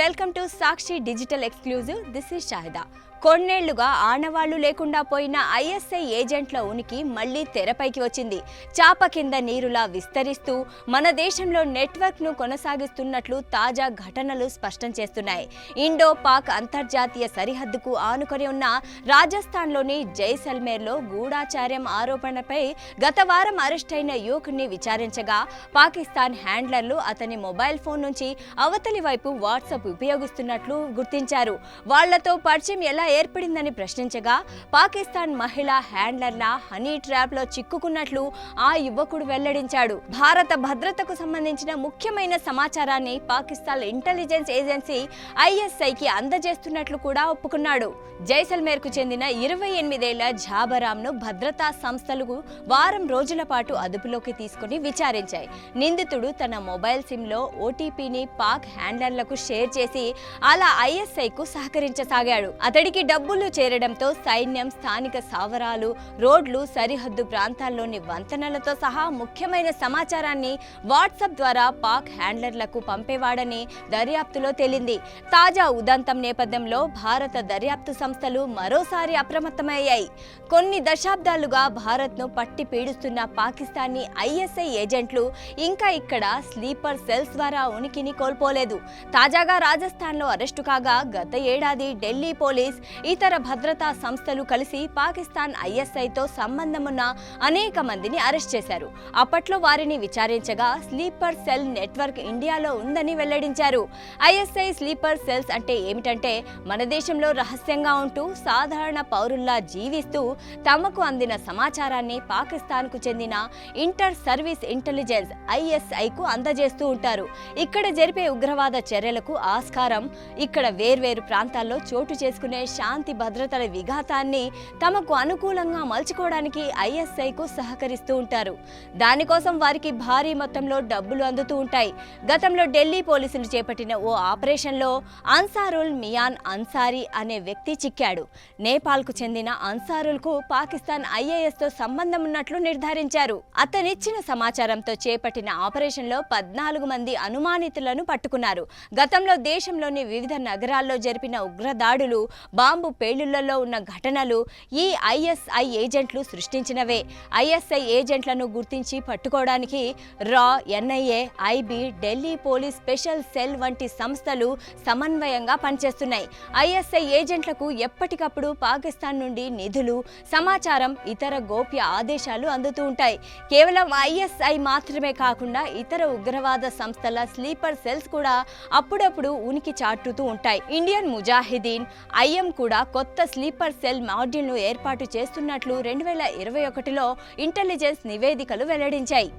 Welcome to Sakshi digital exclusive. This is Shahida. కొన్నేళ్లుగా ఆనవాళ్లు లేకుండా పోయిన ఐఎస్ఐ ఏజెంట్ల ఉనికి మళ్లీ తెరపైకి వచ్చింది. చాప కింద నీరులా విస్తరిస్తూ మన దేశంలో నెట్వర్క్ ను కొనసాగిస్తున్నట్లు తాజా ఘటనలు స్పష్టం చేస్తున్నాయి. ఇండో పాక్ అంతర్జాతీయ సరిహద్దుకు ఆనుకొని ఉన్న రాజస్థాన్లోని జైసల్మేర్లో గూఢాచార్యం ఆరోపణపై గత వారం అరెస్టైన యువకుడిని విచారించగా పాకిస్తాన్ హ్యాండ్లర్లు అతని మొబైల్ ఫోన్ నుంచి అవతలి వైపు వాట్సాప్ ఉపయోగిస్తున్నట్లు గుర్తించారు. వాళ్లతో పరిచయం ఎలా ఏర్పడిందని ప్రశ్నించగా పాకిస్తాన్ మహిళా హ్యాండ్లర్ల హనీ ట్రాప్ లో చిక్కుకున్నట్లు ఆ యువకుడు వెల్లడించాడు. భారత భద్రతకు సంబంధించిన ముఖ్యమైన సమాచారాన్ని పాకిస్తాన్ ఇంటెలిజెన్స్ ఏజెన్సీ ఐఎస్ఐకి అందజేస్తున్నట్లు కూడా ఒప్పుకున్నాడు. జైసల్మేర్ కు చెందిన 28 ఏళ్ల జాబరాంను భద్రతా సంస్థలు వారం రోజుల పాటు అదుపులోకి తీసుకుని విచారించాయి. నిందితుడు తన మొబైల్ సిమ్ లో ఓటీపీని పాక్ హ్యాండ్లర్లకు షేర్ చేసి అలా ఐఎస్ఐకు సహకరించసాగాడు. అతడికి డబ్బులు చేరడంతో సైన్యం, స్థానిక స్థావరాలు, రోడ్లు, సరిహద్దు ప్రాంతాల్లోని వంతెనలతో సహా ముఖ్యమైన సమాచారాన్ని వాట్సాప్ ద్వారా పాక్ హ్యాండ్లర్లకు పంపేవాడని దర్యాప్తులో తేలింది. తాజా ఉదంతం నేపథ్యంలో భారత దర్యాప్తు సంస్థలు మరోసారి అప్రమత్తమయ్యాయి. కొన్ని దశాబ్దాలుగా భారత్ను పట్టి పీడిస్తున్న పాకిస్తానీ ఐఎస్ఐ ఏజెంట్లు ఇంకా ఇక్కడ స్లీపర్ సెల్స్ ద్వారా ఉనికిని కోల్పోలేదు. తాజాగా రాజస్థాన్లో అరెస్టు కాగా గత ఏడాది ఢిల్లీ పోలీస్, ఇతర భద్రతా సంస్థలు కలిసి పాకిస్తాన్ ఐఎస్ఐతో సంబంధమున్న అనేక మందిని అరెస్ట్ చేశారు. అప్పట్లో వారిని విచారించగా స్లీపర్ సెల్ నెట్వర్క్ ఇండియాలో ఉందని వెల్లడించారు. ఐఎస్ఐ స్లీపర్ సెల్స్ అంటే ఏమిటంటే మన దేశంలో రహస్యంగా ఉంటూ సాధారణ పౌరుల్లా జీవిస్తూ తమకు అందిన సమాచారాన్ని పాకిస్తాన్కు చెందిన ఇంటర్ సర్వీస్ ఇంటెలిజెన్స్ ఐఎస్ఐకు అందజేస్తూ ఉంటారు. ఇక్కడ జరిపే ఉగ్రవాద చర్యలకు ఆస్కారం, ఇక్కడ వేర్వేరు ప్రాంతాల్లో చోటు చేసుకునే శాంతి భద్రతల విఘాతాన్ని తమకు అనుకూలంగా మలుచుకోవడానికి ఐఎస్ఐకు సహకరిస్తూ ఉంటారు. దానికోసం వారికి భారీ మొత్తంలో డబ్బులు అందుతూ ఉంటాయి. గతంలో ఢిల్లీ పోలీసులు చేపట్టిన ఓ ఆపరేషన్లో అన్సారుల్ మియాన్ అన్సారీ అనే వ్యక్తి చిక్కాడు. నేపాల్కు చెందిన అన్సారుల్కు పాకిస్తాన్ ఐఏఎస్తో సంబంధం ఉన్నట్లు నిర్ధారించారు. అతనిచ్చిన సమాచారంతో చేపట్టిన ఆపరేషన్లో 14 మంది అనుమానితులను పట్టుకున్నారు. గతంలో దేశంలోని వివిధ నగరాల్లో జరిపిన ఉగ్రదాడులు, బాంబు పేలుళ్లలో ఉన్న ఘటనలు ఈ ఐఎస్ఐ ఏజెంట్లు సృష్టించినవే. ఐఎస్ఐ ఏజెంట్లను గుర్తించి పట్టుకోవడానికి రా, NIA, IB, Delhi police special cell వంటి సంస్థలు సమన్వయంగా పనిచేస్తున్నాయి. ఐఎస్ఐ ఏజెంట్లకు ఎప్పటికప్పుడు పాకిస్తాన్ నుండి నిధులు, సమాచారం, ఇతర గోప్య ఆదేశాలు అందుతూ ఉంటాయి. కేవలం ఐఎస్ఐ మాత్రమే కాకుండా ఇతర ఉగ్రవాద సంస్థల స్లీపర్ సెల్స్ కూడా అప్పుడప్పుడు ఉనికి చాటుతూ ఉంటాయి. ఇండియన్ ముజాహిదీన్, ఐఎం కూడా కొత్త స్లీపర్ సెల్ మాడ్యూల్ను ఏర్పాటు చేస్తున్నట్లు 2021లో ఇంటెలిజెన్స్ నివేదికలు వెల్లడించాయి.